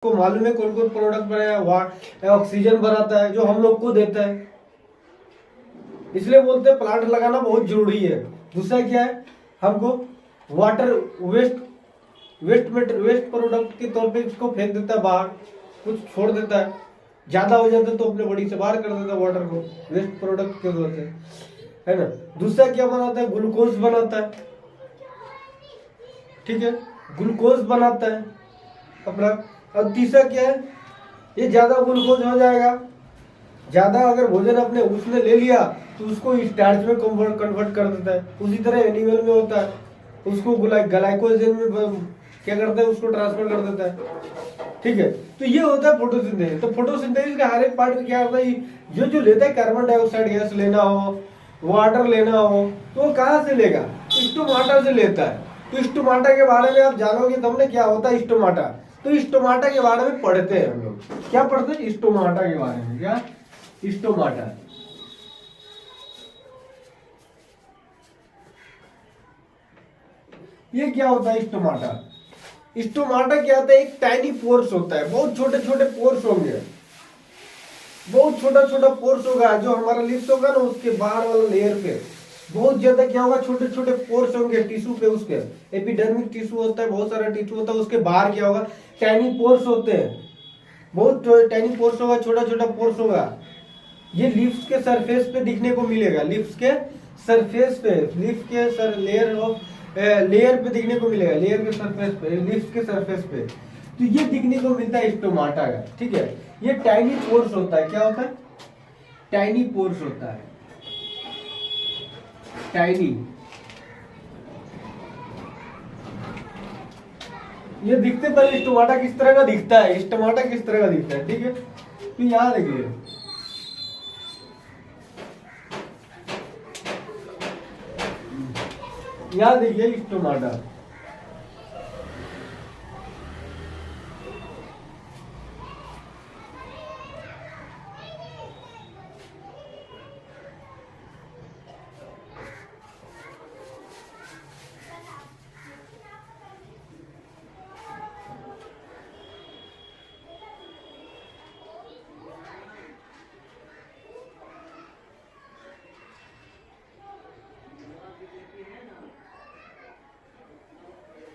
को मालूम है कौन कौन प्रोडक्ट बनाया, ऑक्सीजन बनाता है जो हम लोग को देता है। इसलिए बोलते हैं प्लांट लगाना बहुत जरूरी है। दूसरा क्या है, हमको वाटर वेस्ट प्रोडक्ट के तौर पे इसको फेंक देता है बाहर, कुछ छोड़ देता है, ज्यादा हो जाता है तो अपने बॉडी से बाहर कर देता है वाटर को, वेस्ट प्रोडक्ट के तौर पे, है ना। दूसरा क्या बनाता है, ग्लूकोज बनाता है, ठीक है, ग्लूकोज बनाता है अपना। अब तीसरा क्या है, ये ज्यादा ग्लूकोज हो जाएगा, ज्यादा अगर भोजन अपने उसने ले लिया तो उसको स्टार्च में कन्वर्ट कर देता है। उसी तरह एनिमल में होता है, उसको ग्लाइकोजन में क्या करता है, उसको ट्रांसफर कर देता है, ठीक है। तो ये होता है फोटोसिंथेसिस। तो फोटोसिंथेसिस का हर एक पार्ट में क्या होता है, ये जो लेता है कार्बन डाइऑक्साइड गैस लेना हो, वाटर लेना हो, तो वो कहाँ से लेगा, स्टोमाटा से लेता है। तो स्टोमाटा के बारे में आप जानोगे तब ना क्या होता है स्टोमाटा। तो स्टोमाटा के बारे में पढ़ते हैं हम लोग, क्या पढ़ते हैं स्टोमाटा के बारे में, क्या स्टोमाटा। ये क्या होता है स्टोमाटा। स्टोमाटा क्या होता है, एक टाइनी पोर्स होता है, बहुत छोटे छोटे पोर्स होंगे, बहुत छोटा छोटा पोर्स होगा जो हमारा लिप्स होगा ना उसके बाहर वाला लेयर पे बहुत ज्यादा क्या होगा, छोटे छोटे पोर्स होंगे टिश्यू पे, उसके एपिडर्मिक टिश्यू होता है, बहुत सारा टिश्यू होता है, उसके बाहर क्या होगा, टाइनी पोर्स होते हैं, बहुत टाइनी पोर्स होगा, छोटा छोटा पोर्स होगा। ये लिप्स के सरफेस पे दिखने को मिलेगा, लिप्स के सरफेस पे, लिप्स के सर लेयर पे दिखने को मिलेगा, लेयर के सरफेस पे, लिप्स के सरफेस पे। तो ये दिखने को मिलता है स्टोमाटा का, ठीक है। ये टाइनी पोर्स होता है, क्या होता है, टाइनी पोर्स होता है, टाइनी। ये दिखते पहले स्टोमाटा किस तरह का दिखता है, स्टोमाटा किस तरह का दिखता है, ठीक है। तो यहां देखिए, यहां देखिए स्टोमाटा,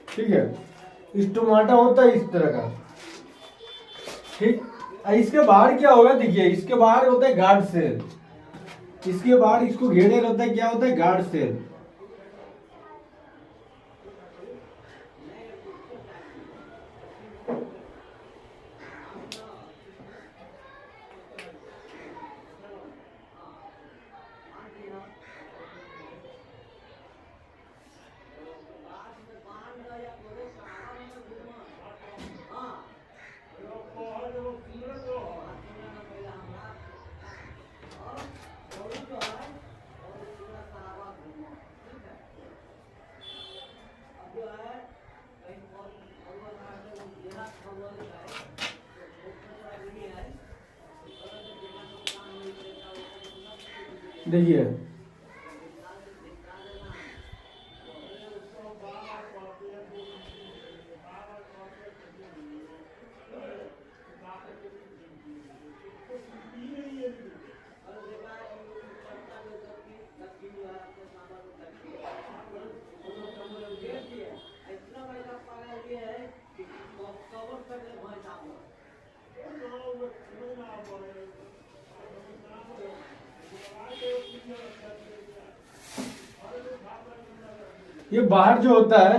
ठीक है। स्टोमाटा होता है इस तरह का, ठीक। इसके बाहर क्या होगा, देखिए इसके बाहर होता है गार्ड सेल, इसके बाहर इसको घेरे रहता है, क्या होता है, गार्ड सेल। देखिए ये बाहर जो होता है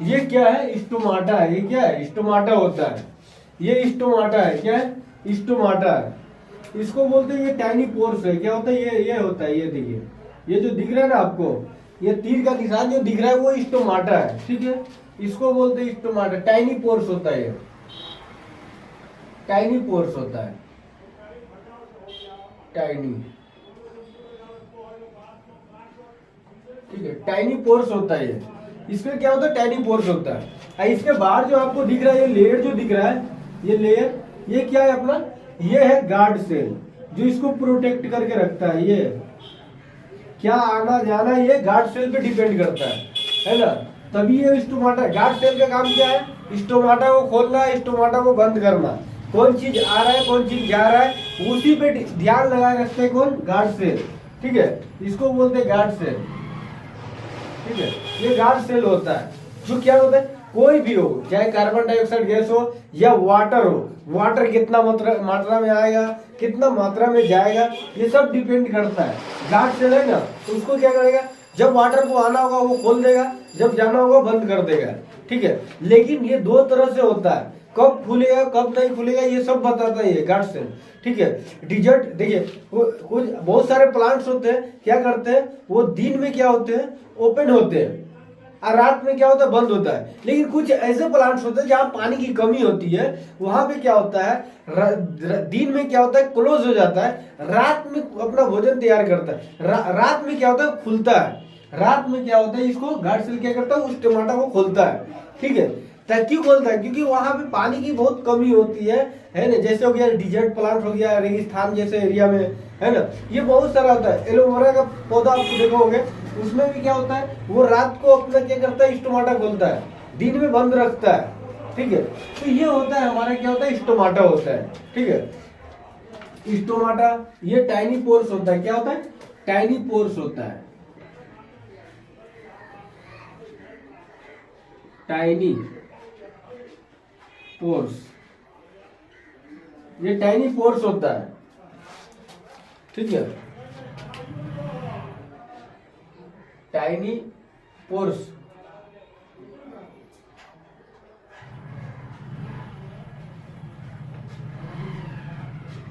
ये क्या है, स्टोमाटा है। ये क्या है, स्टोमाटा होता है, ये स्टोमाटा है, क्या है, स्टोमाटा है। इसको बोलते हैं ये टाइनी पोर्स है, क्या होता है, ये होता है, ये देखिए, ये जो दिख रहा है ना आपको, ये तीर का निशान जो दिख रहा है वो स्टोमाटा है, ठीक है। इसको बोलते हैं स्टोमाटा, टाइनी पोर्स होता है, ये टाइनी पोर्स होता है, टाइनी, ठीक है, टाइनी पोर्स होता है ये। इसमें क्या होता है, टाइनी पोर्स होता है। इसके बाहर जो आपको दिख रहा है, ये लेयर जो दिख रहा है, ये लेयर, ये क्या है अपना, ये है गार्ड सेल जो इसको प्रोटेक्ट करके रखता है। ये क्या आना जाना ये गार्ड सेल पे डिपेंड करता है ना। तभी ये स्टोमाटा, गार्ड सेल का काम क्या है, स्टोमाटा को खोलना, स्टोमाटा को बंद करना, कौन चीज आ रहा है कौन चीज जा रहा है उसी पे ध्यान लगाए रखते हैं कौन, गार्ड सेल। ठीक है, इसको बोलते हैं गार्ड सेल। ठीक है, ये गार्ड सेल होता है जो क्या होता है, कोई भी हो, चाहे कार्बन डाइऑक्साइड गैस हो या वाटर हो, वाटर कितना मात्रा में आएगा कितना मात्रा में जाएगा ये सब डिपेंड करता है। गार्ड सेल है ना, तो उसको क्या करेगा, जब वाटर को आना होगा वो खोल देगा, जब जाना होगा बंद कर देगा। ठीक है, लेकिन ये दो तरह से होता है, कब खुलेगा कब नहीं खुलेगा ये सब बताता है ये गार्ड सेल। ठीक है, डिजर्ट देखिए कुछ बहुत सारे प्लांट्स होते हैं, क्या करते हैं वो दिन में क्या होते हैं, ओपन होते हैं, और रात में क्या होता है, बंद होता है। लेकिन कुछ ऐसे प्लांट्स होते हैं जहाँ पानी की कमी होती है, वहां पे क्या होता है, दिन में क्या होता है, क्लोज हो जाता है, रात में अपना भोजन तैयार करता है, रात में क्या होता है, खुलता है। रात में क्या होता है, इसको गार्ड सेल क्या करता है, उस टमाटर को खोलता है। ठीक है, क्यों खोलता है, क्योंकि वहां पे पानी की बहुत कमी होती है ना। जैसे हो गया डिजर्ट प्लांट हो गया, रेगिस्तान जैसे एरिया में, है ना, ये बहुत सारा होता है। एलोवेरा का पौधा आपको देखोगे, उसमें भी क्या होता है, वो रात को अपना क्या करता है, स्टोमाटा खोलता है, दिन में बंद रखता है। ठीक है, तो ये होता है हमारा क्या होता है, स्टोमाटा होता है। ठीक है, स्टोमाटा ये टाइनी पोर्स होता है, क्या होता है, टाइनी पोर्स होता है, टाइनी पोर्स, ये टाइनी पोर्स होता है। ठीक है, tiny pores,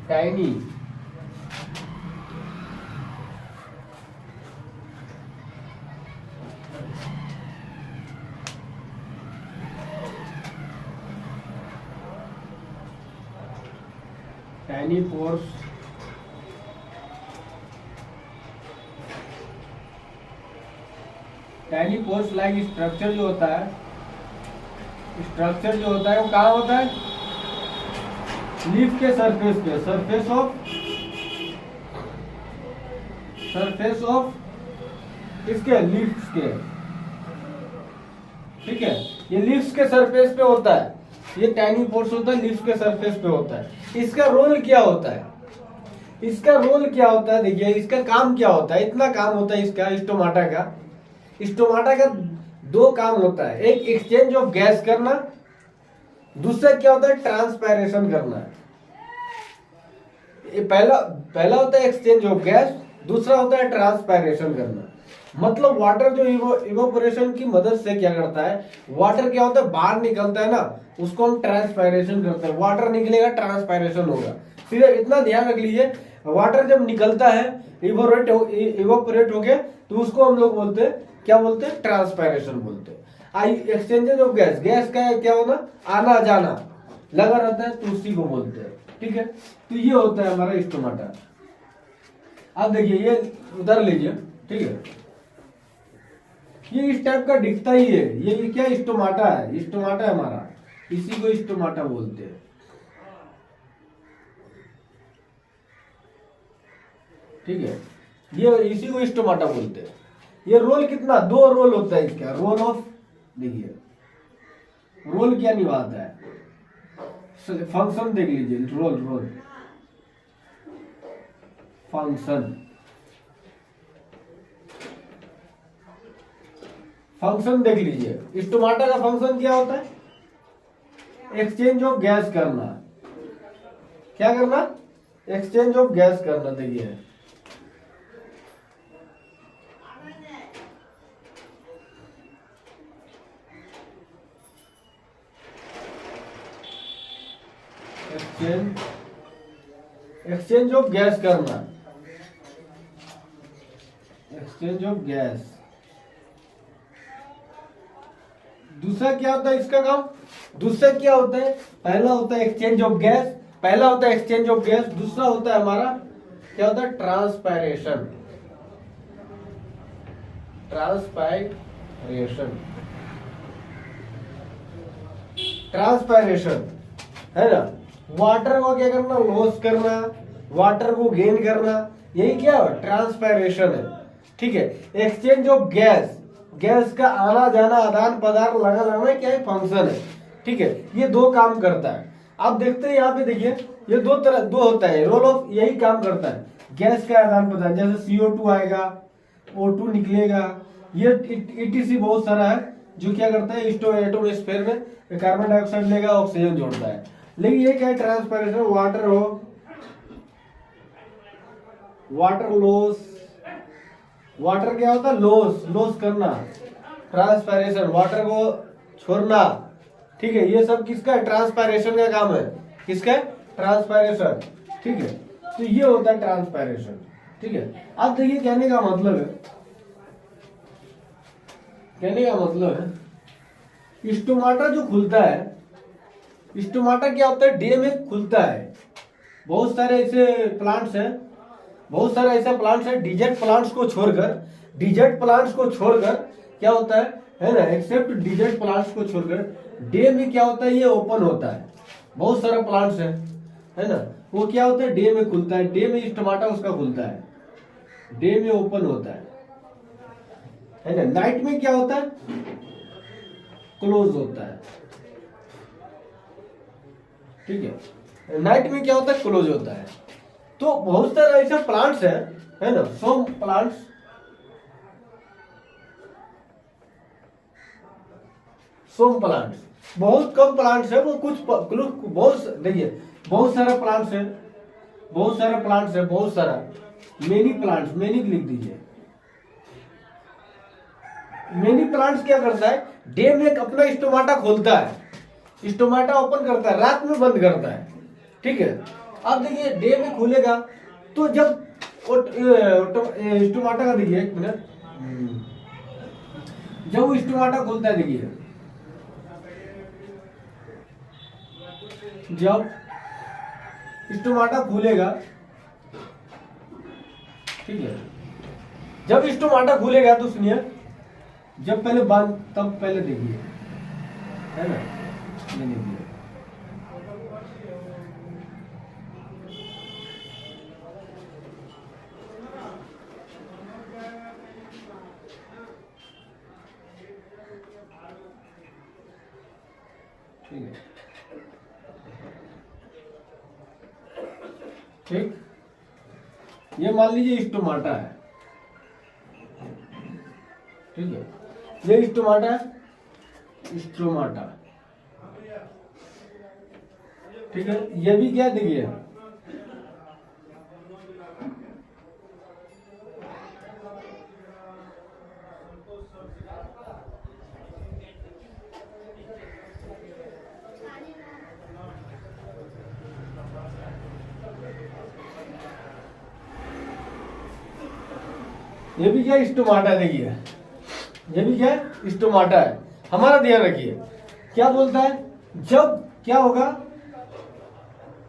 tiny tiny pores, tiny pores like structure जो होता है, स्ट्रक्चर जो होता है वो कहाँ होता है, लीफ के सरफेस पे, सरफेस ऑफ इसके लीव्स के। ठीक है, ये लीव्स के सरफेस पे होता है, ये टाइनी पोर्स होता है, लीव्स के सरफेस पे होता है। इसका रोल क्या होता है, इसका रोल क्या होता है, देखिए इसका काम क्या होता है, इतना काम होता है इसका स्टोमाटा का। स्टोमाटा का दो काम होता है, एक एक्सचेंज ऑफ गैस करना, दूसरा क्या होता है, ट्रांसपायरेशन करना। ये पहला होता है एक्सचेंज ऑफ गैस, दूसरा होता है ट्रांसपायरेशन करना। मतलब वाटर जो इवोपोरेशन की मदद से क्या करता है, वाटर क्या होता है, बाहर निकलता है ना, उसको हम ट्रांसपायरेशन करते हैं। वाटर निकलेगा ट्रांसपायरेशन होगा। फिर इतना ध्यान रख लीजिए, वाटर जब निकलता है इवोपोरेट हो गया, तो उसको हम लोग बोलते हैं, क्या बोलते हैं, ट्रांसपायरेशन बोलते हैं। एक्सचेंजेस ऑफ गैस, गैस का क्या होना, आना जाना लगा रहता है, तो उसी को बोलते हैं। ठीक है, तो ये होता है हमारा स्टोमाटा। अब देखिए ये उधर लीजिए, ठीक है, ये इस टाइप का दिखता ही है, ये क्या स्टोमाटा है, स्टोमाटा है हमारा, इसी को स्टोमाटा बोलते हैं। ठीक है, ये इसी को स्टोमाटा बोलते हैं। ये रोल कितना, दो रोल होता है इसका, रोल ऑफ, देखिए रोल क्या निभाता है, फंक्शन देख लीजिए, रोल फंक्शन देख लीजिए। स्टोमाटा का फंक्शन क्या होता है, एक्सचेंज ऑफ गैस करना। क्या करना, एक्सचेंज ऑफ गैस करना। देखिए एक्सचेंज ऑफ गैस करना, एक्सचेंज ऑफ गैस। दूसरा क्या होता है इसका काम, दूसरा क्या होता है, पहला होता है एक्सचेंज ऑफ गैस, पहला होता है एक्सचेंज ऑफ गैस, दूसरा होता है हमारा क्या होता है, ट्रांसपायरेशन। ट्रांसपायरेशन है ना, वाटर को क्या करना, लॉस करना, वाटर को गेन करना, यही क्या है, ट्रांसपायरेशन है। ठीक है, एक्सचेंज ऑफ गैस, गैस का आना जाना, आदान प्रदान लगा क्या है, फंक्शन है। ठीक है, ये दो काम करता है। आप देखते हैं यहाँ पे देखिए, ये दो होता है, रोल ऑफ यही काम करता है, गैस का आदान प्रदान। जैसे CO2 आएगा, O2 निकलेगा, ये ETC बहुत सारा है जो क्या करता है, एटमॉस्फेयर में कार्बन डाइऑक्साइड लेगा, ऑक्सीजन जोड़ता है। लेकिन ये क्या है, ट्रांसपायरेशन, वाटर लॉस, वाटर क्या होता है, लॉस करना, ट्रांसपायरेशन वाटर को छोड़ना, ठीक है, ये सब किसका है, ट्रांसपायरेशन का काम है। किसका है, ट्रांसपायरेशन, ठीक है। तो ये होता है ट्रांसपायरेशन, ठीक है। अब देखिए कहने का मतलब है, स्टोमाटा जो खुलता है, स्टोमाटा क्या होता है, डे में खुलता है। बहुत सारे ऐसे प्लांट्स हैं, डिजर्ट प्लांट्स को छोड़कर क्या होता है ना, एक्सेप्ट डिजर्ट प्लांट्स को छोड़कर डे में क्या होता है, ये ओपन होता है। बहुत सारे प्लांट्स है ना, वो क्या होता है, डे में खुलता है, डे में स्टोमाटा उसका खुलता है, डे में ओपन होता है ना। नाइट में क्या होता है, क्लोज होता है, ठीक है, नाइट में क्या होता है, क्लोज होता है। तो बहुत सारे ऐसे प्लांट्स है ना, सम प्लांट्स, बहुत कम प्लांट्स है, वो कुछ बहुत देखिए, बहुत सारे प्लांट्स है, मेनी प्लांट्स, मेनी लिख दीजिए। मेनी प्लांट्स क्या करता है, डे में अपना स्टोमाटा खोलता है, स्टोमाटा ओपन करता है, रात में बंद करता है, ठीक है। अब देखिए डे में खुलेगा तो जब स्टोमाटा का देखिए, एक मिनट, जब वो स्टोमाटा खुलता है, देखिए जब स्टोमाटा खुलेगा, ठीक है, जब स्टोमाटा खुलेगा तो सुनिए, जब पहले बंद, तब पहले देखिए, है ना, ये देखिए, ठीक है, ठीक, ये मान लीजिए स्टोमाटा है, ठीक है, ये स्टोमाटा है, ठीक है। ये भी क्या देखिए, ये भी क्या स्टोमाटा है, देखिए ये भी क्या है, स्टोमाटा है। हमारा ध्यान रखिए, क्या बोलता है, जब क्या होगा,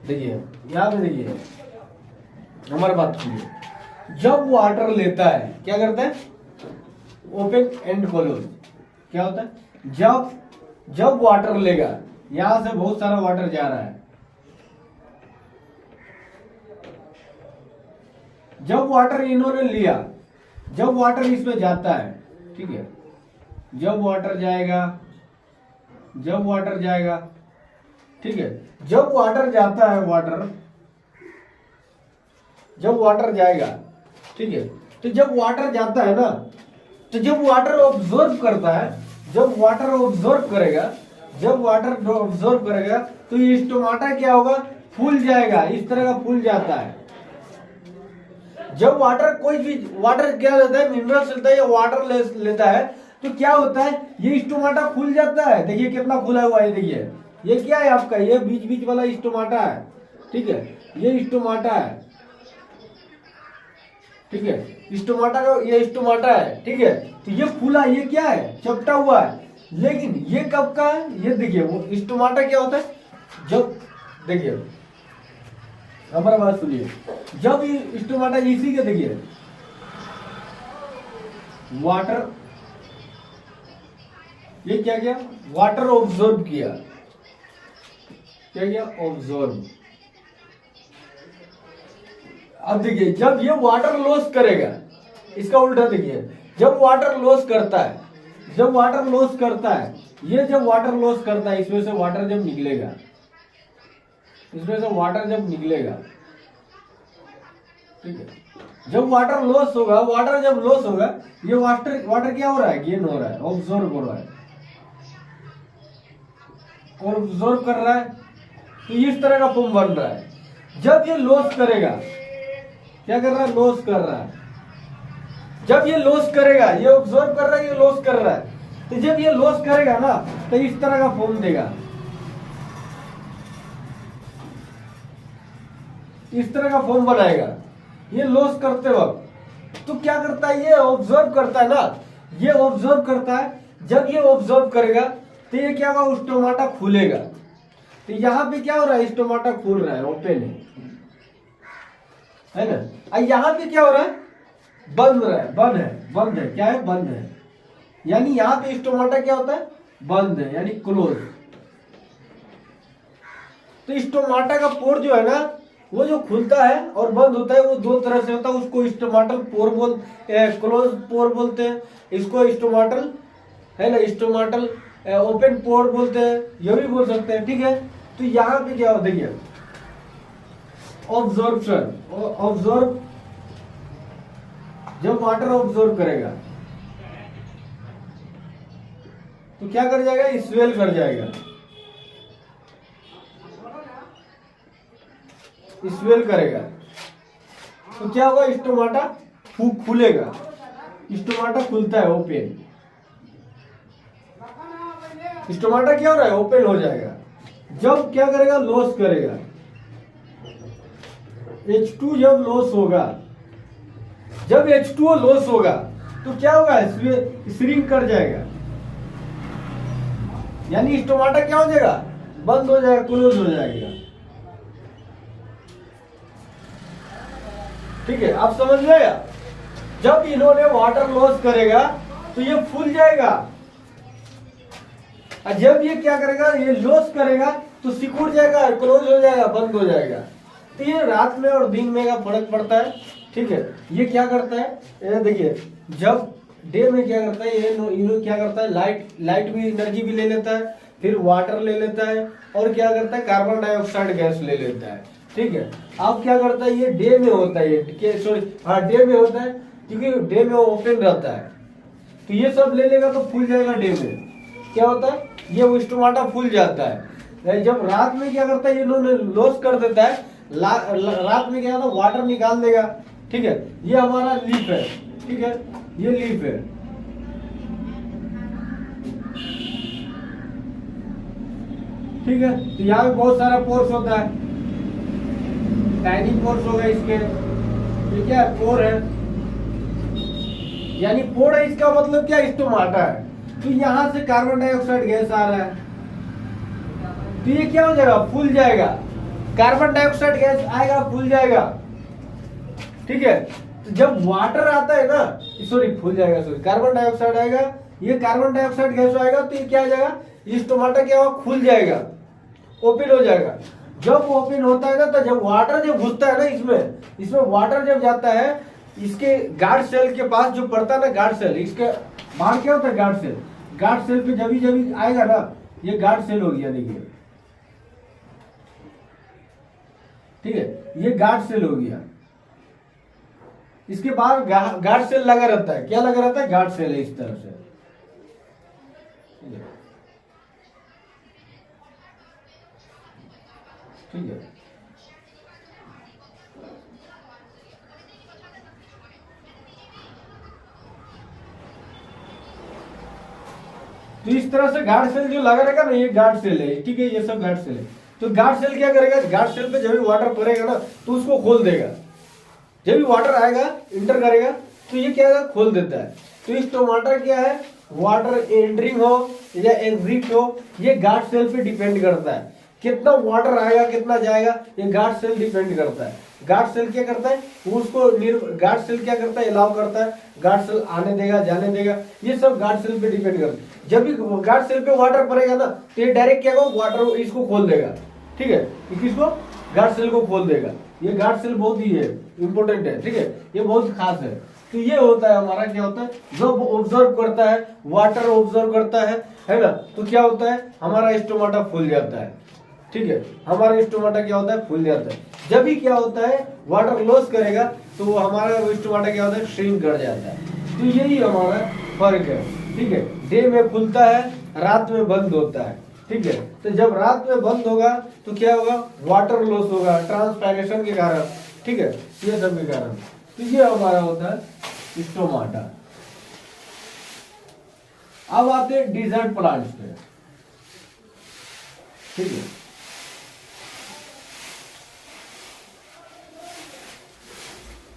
देखिए यहां पे देखिए, हमारी बात सुनिए, जब वाटर लेता है, क्या करता है, ओपन एंड क्लोज, क्या होता है, जब वाटर लेगा, यहां से बहुत सारा वाटर जा रहा है, जब वाटर इन्होंने लिया, जब वाटर इसमें जाता है, ठीक है, जब वाटर जाएगा, ठीक है, जब वाटर जाता है, जब वाटर जाएगा, ठीक है, तो जब वाटर जाता है ना, तो जब वाटर ऑब्जर्व करता है, जब वाटर ऑब्जर्व करेगा तो ये स्टोमाटा क्या होगा, फूल जाएगा, इस तरह का फूल जाता है। जब वाटर, कोई भी वाटर क्या लेता है, मिनरल्स लेता है या वाटर लेता है, तो क्या होता है, ये स्टोमाटा खुल जाता है। देखिए कितना खुला हुआ है, देखिए ये क्या है आपका, ये बीच वाला स्टोमाटा है, ठीक है, ये स्टोमाटा है, ठीक है, ये स्टोमाटा है, ठीक है। तो ये फूला, ये क्या है, चपटा हुआ है। लेकिन ये कब का है, ये देखिए, वो स्टोमाटा क्या होता है, जब देखिए, हमारा बात सुनिए, जब ये स्टोमाटा इसी के देखिए, वाटर, ये क्या किया, वाटर ऑब्जर्व किया, क्या किया, ऑब्जर्व। अब देखिए, जब ये वाटर लॉस करेगा, इसका उल्टा देखिए, जब वाटर लॉस करता है, ये जब वाटर लॉस करता है, इसमें से वाटर जब निकलेगा, इसमें से वाटर जब निकलेगा, ठीक है, जब वाटर लॉस होगा, वाटर जब लॉस होगा, ये वाटर वाटर क्या हो रहा है, गेन हो रहा है, ऑब्जॉर्व हो रहा है, और ऑब्जॉर्व कर रहा है, तो इस तरह का फॉर्म बन रहा है। जब ये लॉस करेगा, क्या कर रहा है, लॉस कर रहा है, जब ये लॉस करेगा, ये ऑब्जॉर्व कर रहा है, ये लॉस कर रहा है, तो जब ये लॉस करेगा ना, तो इस तरह का फॉर्म देगा, इस तरह का फॉर्म बनाएगा। ये लॉस करते वक्त तो क्या करता है, ये ऑब्जर्व करता है ना, ये ऑब्जर्व करता है। जब ये ऑब्जर्व करेगा तो ये क्या होगा, स्टोमाटा खुलेगा। तो यहाँ पे क्या हो रहा है, स्टोमाटा खुल रहा है, ओपन है ना। और यहाँ पे क्या हो रहा है, बंद रहा है, बंद है, बंद है, क्या है, बंद है। यानी यहाँ पे स्टोमाटा क्या होता है, बंद है, यानी क्लोज। तो स्टोमाटा का पोर जो है ना, वो जो खुलता है और बंद होता है, वो दो तरह से होता है। उसको स्टोमाटल पोर क्लोज पोर बोलते हैं, इसको स्टोमाटल है ना, स्टोमाटल ओपन पोर बोलते हैं, ये भी बोल सकते हैं, ठीक है। तो यहाँ पे क्या होता है, ऑब्जॉर्प्शन, ऑब्जॉर्व, जब वाटर ऑब्जॉर्व करेगा तो क्या कर जाएगा, स्वेल कर जाएगा, स्वेल करेगा। तो क्या होगा, स्टोमाटा खुलेगा, स्टोमाटा खुलता है, ओपन। स्टोमाटा क्या हो रहा है, ओपन हो जाएगा। जब क्या करेगा, लॉस करेगा, H2 जब लॉस होगा, जब H2O लॉस होगा तो क्या होगा, श्रिंक कर जाएगा, यानी स्टोमाटा क्या हो जाएगा, बंद हो जाएगा, क्लोज हो जाएगा। ठीक है, आप समझ गए। जब इन्होंने वाटर लॉस करेगा तो ये फूल जाएगा, और जब ये क्या करेगा, ये लॉस करेगा तो सिकुड़ जाएगा, क्लोज हो जाएगा, बंद हो जाएगा। तो ये रात में और दिन में का फर्क पड़ता है, ठीक है। ये क्या करता है, ये देखिए, जब डे में क्या करता है, ये क्या करता है, लाइट भी एनर्जी भी ले लेता है, फिर वाटर ले लेता है, और क्या करता है, कार्बन डाइऑक्साइड गैस ले लेता है, ठीक है। अब क्या करता है, ये डे में होता है, सॉरी हाँ, डे में होता है, क्योंकि डे में ओपन रहता है। तो ये सब ले लेगा तो फूल जाएगा। डे में क्या होता है, ये स्टोमाटा फूल जाता है। जब रात में क्या करता है, इन्होंने लॉस कर देता है, रात में क्या होता है, वाटर निकाल देगा, ठीक है। ये हमारा लीफ है, ठीक है, ये लीफ है, ठीक है। तो यहाँ पे बहुत सारा पोर्स होता है, टाइनी पोर्स हो गए इसके, ठीक है, पोर है, यानी पोर है, इसका मतलब क्या, स्टोमाटा है। तो यहां से कार्बन डाइऑक्साइड गैस आ रहा है, तो ये क्या हो जाएगा, फूल जाएगा, कार्बन डाइऑक्साइड गैस आएगा, फूल जाएगा, ठीक है। तो जब वाटर आता है ना, सॉरी फूल जाएगा, सॉरी कार्बन डाइऑक्साइड आएगा, ये कार्बन डाइऑक्साइड गैस आएगा, तो ये क्या आ जाएगा, ये स्टोमाटा क्या होगा, खुल जाएगा, ओपन हो जाएगा। जब ओपन होता है ना, तो जब वाटर जब घुसता है ना, इसमें वाटर जब जाता है, इसके गार्ड सेल के पास जो पड़ता है ना, गार्ड सेल, इसके बाहर क्या होता है, गार्ड सेल पे जब आएगा ना, ये गार्ड सेल हो गया, देखिए, ठीक है, ये गार्ड सेल हो गया। इसके बाहर गार्ड सेल लगा रहता है, क्या लगा रहता है, गार्ड सेल है, इस तरह से, ठीक है। तो इस तरह से गार्ड सेल जो लगा रहेगा ना, ये गार्ड सेल है, ठीक है, ये सब गार्ड सेल है। तो गार्ड सेल क्या करेगा, गार्ड सेल पे जब भी वाटर पड़ेगा ना, तो उसको खोल देगा। जब भी वाटर आएगा, इंटर करेगा, तो ये क्या है, खोल देता है। तो इस टमाटर क्या है, वाटर एंटरिंग हो या एग्जिट हो, ये गार्ड सेल पे डिपेंड करता है। कितना वाटर आएगा, कितना जाएगा, ये गार्ड सेल डिपेंड करता है। गार्ड सेल क्या करता है, उसको गार्ड सेल क्या करता है, अलाउ करता है, गार्ड सेल आने देगा, जाने देगा, ये सब गार्ड सेल पे डिपेंड करता है। जब भी गार्ड सेल पे वाटर पड़ेगा ना, तो ये डायरेक्ट क्या होगा, वाटर इसको खोल देगा, ठीक है, किसको, गार्ड सेल को खोल देगा। ये गार्ड सेल बहुत ही है, इंपॉर्टेंट है, ठीक है, ये बहुत खास है। तो ये होता है हमारा, क्या होता है, जब ऑब्जर्व करता है, वाटर ऑब्जर्व करता है ना, तो क्या होता है, हमारा स्टोमाटा फूल जाता है। ठीक है, हमारा स्टोमाटा क्या होता है, फूल जाता है। जब भी क्या होता है, वाटर लॉस करेगा तो हमारा स्टोमाटा क्या होता है, श्रिंक कर जाता है। तो यही हमारा फर्क है। ठीक है, डे में खुलता है, रात में बंद होता है। ठीक है, तो जब रात में बंद होगा तो क्या होगा, वाटर लॉस होगा ट्रांसपायरेशन के कारण। ठीक है, ये सब के कारण। तो ये हमारा होता है स्टोमाटा। अब आते हैं डिजर्ट प्लांट्स पे। ठीक है,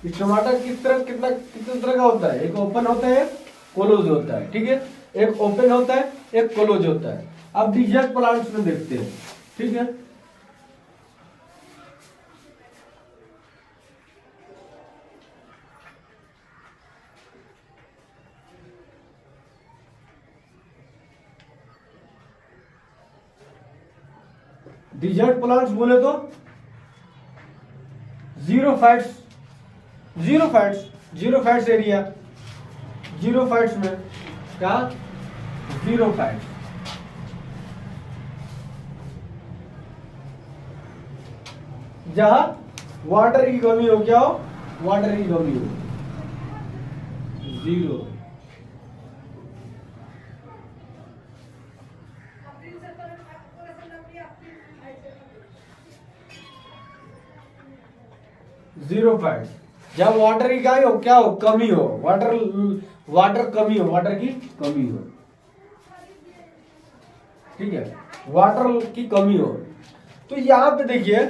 स्टोमाटा कितने तरह का होता है, एक ओपन होता है, एक क्लोज होता है। ठीक है, एक ओपन होता है, एक क्लोज होता है। अब डिजर्ट प्लांट्स में देखते हैं। ठीक है, डिजर्ट प्लांट्स बोले तो zero fats area, zero fats में क्या, जीरो फैट्स। जहां वाटर की कमी हो, क्या हो, वाटर की कमी हो, जीरो। Zero fats. जब वाटर की क्या हो, कमी हो, वाटर कमी हो, वाटर की कमी हो। ठीक है, वाटर की कमी हो। तो यहाँ पे देखिए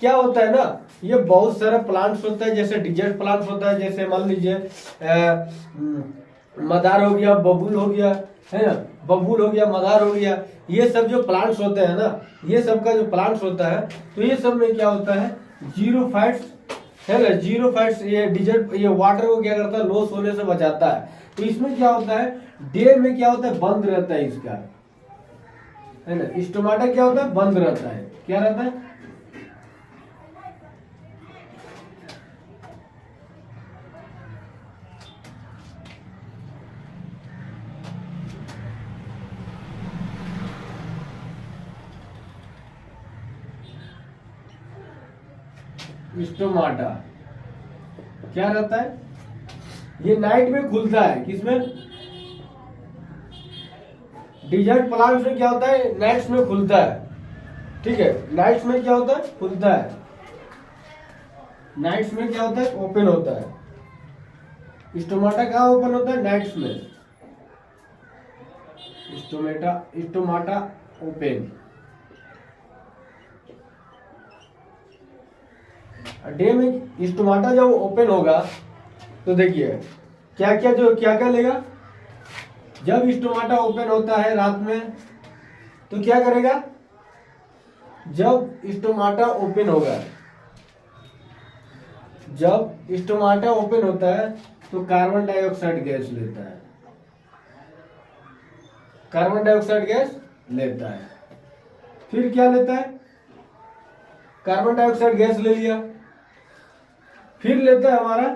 क्या होता है ना, ये बहुत सारे प्लांट्स होता है, जैसे डिजर्ट प्लांट्स होता है, जैसे मान लीजिए मदार हो गया, बबूल हो गया, है ना, बबूल हो गया, मदार हो गया। ये सब जो प्लांट्स होते हैं ना, ये सब का जो प्लांट्स होता है, तो ये सब में क्या होता है, जीरो फैट्स, है ना, जीरो फैट्स। ये डिजर्ट, ये वाटर को क्या करता है, लॉस होने से बचाता है। तो इसमें क्या होता है, डे में क्या होता है, बंद रहता है इसका, है ना, स्टोमाटा क्या होता है, बंद रहता है, क्या रहता है, स्टोमाटा क्या रहता है, ये नाइट में खुलता है। किसमें, डिजर्ट प्लांट्स में क्या होता है, नाइट्स में खुलता है। ठीक है, नाइट्स में क्या होता है, खुलता है। नाइट्स में क्या होता है, ओपन होता है। स्टोमाटा कहाँ ओपन होता है, नाइट्स में। स्टोमाटा ओपन, डे में स्टोमाटा जब ओपन होगा तो देखिए क्या क्या लेगा। जब स्टोमाटा ओपन होता है रात में तो क्या करेगा, जब स्टोमाटा ओपन होगा, जब स्टोमाटा ओपन होता है तो कार्बन डाइऑक्साइड गैस लेता है, कार्बन डाइऑक्साइड गैस लेता है। फिर क्या लेता है, कार्बन डाइऑक्साइड गैस ले लिया, फिर लेता है हमारा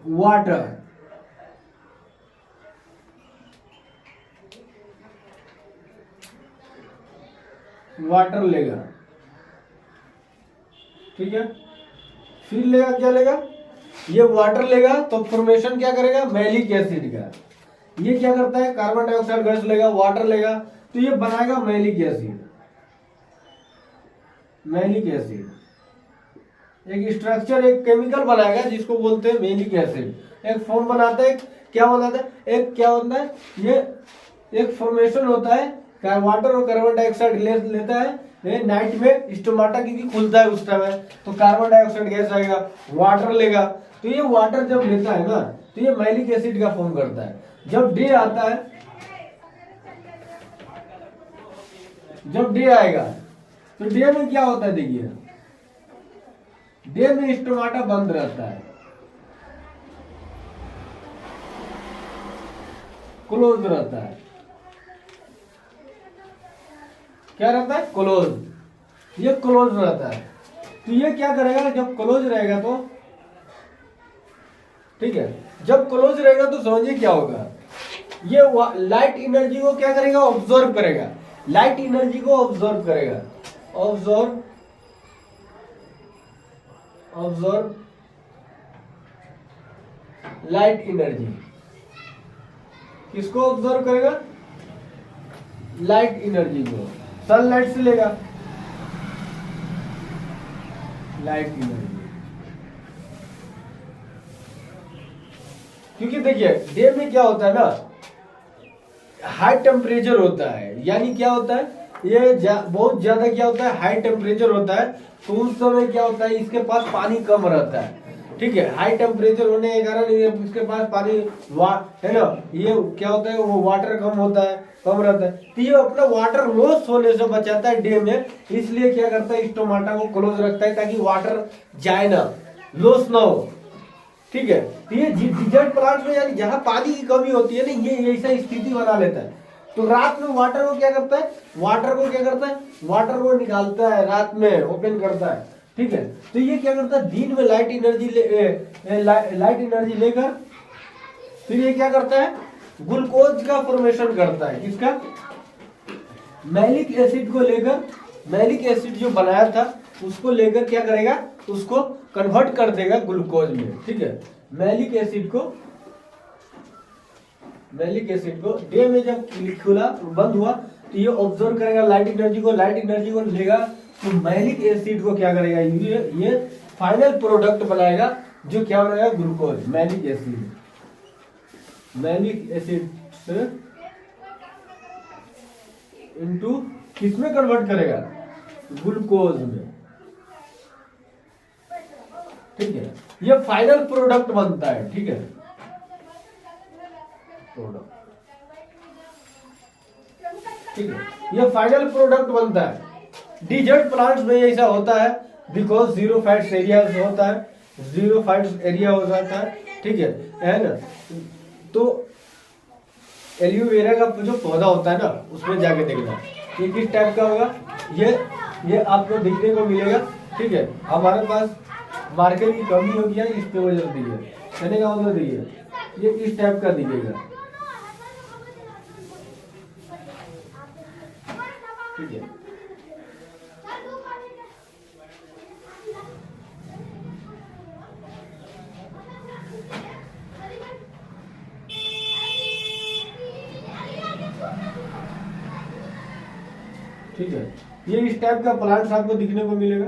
वाटर, वाटर लेगा। ठीक है, फिर लेगा, क्या लेगा, ये वाटर लेगा तो फॉर्मेशन क्या करेगा, मैलिक एसिड का। ये क्या करता है, कार्बन डाइऑक्साइड गैस लेगा, वाटर लेगा, तो ये बनाएगा मैलिक एसिड। मैलिक एसिड एक स्ट्रक्चर, एक केमिकल बनाएगा जिसको बोलते हैं मैलिक एसिड। एक फॉर्म बनाता है, क्या बनाता है, एक क्या होता है, ये एक फॉर्मेशन होता है, वाटर और कार्बन डाइऑक्साइड लेता है नाइट में। स्टोमाटा क्योंकि खुलता है उस समय, तो कार्बन डाइऑक्साइड गैस आएगा, वाटर लेगा, तो ये वाटर जब लेता है ना तो ये मैलिक एसिड का फॉर्म करता है। जब डे आता है, जब डे आएगा तो डे में क्या होता है, देखिए डे में स्टोमाटा बंद रहता है, क्लोज रहता है। क्या रहता है, क्लोज। ये क्लोज रहता है। तो ये क्या करेगा, जब क्लोज रहेगा तो ठीक है। जब क्लोज रहेगा तो समझिए क्या होगा, ये लाइट एनर्जी को क्या करेगा, ऑब्जॉर्व करेगा, लाइट एनर्जी को ऑब्जॉर्व करेगा, ऑब्जॉर्व लाइट एनर्जी, किसको ऑब्जर्व करेगा, लाइट एनर्जी को, सनलाइट से लेगा लाइट एनर्जी। क्योंकि देखिए डे में क्या होता है ना, हाई टेम्परेचर होता है, यानी क्या होता है, ये बहुत ज्यादा क्या होता है, हाई टेम्परेचर होता है, तो उस समय क्या होता है, इसके पास पानी कम रहता है, ठीक है। हाई टेम्परेचर होने के कारण इसके पास पानी है ना, ये क्या होता है, वो वाटर कम होता है, कम रहता है, तो ये अपना वाटर लॉस होने से बचाता है डे में, इसलिए क्या करता है, स्टोमाटा को क्लोज रखता है ताकि वाटर जाए ना, लॉस ना हो, ठीक है। तो ये डिजर्ट प्लांट में यानी जहाँ पानी की कमी होती है ना, ये ऐसा स्थिति बना लेता है, तो रात में वाटर को क्या करता है, वाटर को निकालता है, रात में ओपन करता है, ठीक है। तो ये क्या करता है, दिन में लाइट एनर्जी लेकर फिर ये क्या करता है, ग्लूकोज का फॉर्मेशन करता है, किसका, मैलिक एसिड को लेकर, मैलिक एसिड जो बनाया था उसको लेकर क्या करेगा, उसको कन्वर्ट कर देगा ग्लूकोज में, ठीक है। मैलिक एसिड को डे में जब खुला बंद हुआ तो ये ऑब्जर्व करेगा लाइट एनर्जी को लेगा, तो मैलिक एसिड को क्या करेगा, ये फाइनल प्रोडक्ट बनाएगा जो क्या बनाएगा, ग्लूकोज। मैलिक एसिड से इनटू किसमें कन्वर्ट करेगा, ग्लूकोज में, ठीक है। ये फाइनल प्रोडक्ट बनता है, ठीक है, ठीक है, ये फाइनल प्रोडक्ट बनता है। डिजर्ट प्लांट्स में ऐसा होता है बिकॉज जीरो फैट्स एरिया होता है, जीरो फैट्स एरिया हो जाता है, ठीक है ना। तो एलोवेरा का जो पौधा होता है ना, उसमें जाके देखना ये किस टाइप का होगा, ये आपको दिखने को मिलेगा, ठीक है। हमारे पास मार्केट की कमी हो गया, इसके वजह से दिखे, कहने का मतलब देखिए ये किस टाइप का दिखेगा, ठीक है। ठीक है, ये इस टाइप का प्लांट्स आपको दिखने को मिलेगा,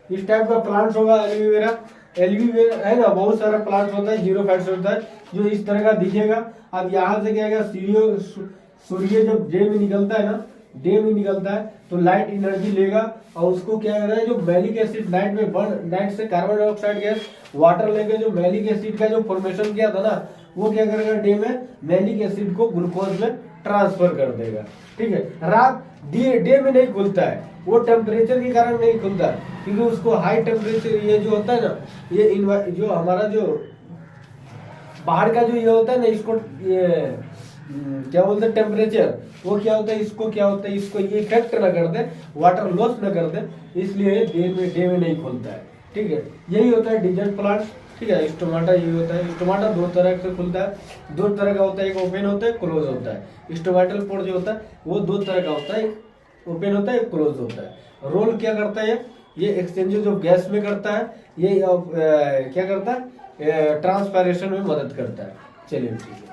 इस टाइप का प्लांट्स होगा एलोवेरा है ना, बहुत सारा प्लांट्स होता है, जीरो फैट्स होता है जो इस तरह का दिखेगा। अब यहाँ से क्या है, सूर्य जब डे में निकलता है ना, तो लाइट एनर्जी लेगा और उसको क्या कर रहा है, जो मैलिक एसिड नाइट से कार्बन डाइऑक्साइड गैस वाटर लेके जो मैलिक एसिड का जो फॉर्मेशन किया था ना, वो क्या करेगा, डे में मैलिक एसिड को ग्लूकोज में ट्रांसफर कर देगा, ठीक है। रात डे में नहीं खुलता है, वो टेम्परेचर के कारण नहीं खुलता है, क्योंकि उसको हाई टेम्परेचर, ये जो होता है ना, ये जो हमारा जो बाहर का जो ये होता है ना, इसको ये क्या बोलते हैं, टेम्परेचर, वो क्या होता है, इसको ये इफेक्ट ना कर दे, वाटर लॉस ना कर दे, इसलिए डे में नहीं खुलता है, ठीक है। यही होता है डिजर्ट प्लांट, ठीक है। स्टोमाटा यही होता है, स्टोमाटा दो तरह से खुलता है, दो तरह का होता है, एक ओपन होता है, क्लोज होता है। स्टोमेटल पोर जो होता है वो दो तरह का होता है, एक ओपन होता है, एक क्लोज होता है। रोल क्या करता है, ये एक्सचेंज जो गैस में करता है, ये क्या करता है, ट्रांसपायरेशन में मदद करता है। चलिए ठीक है।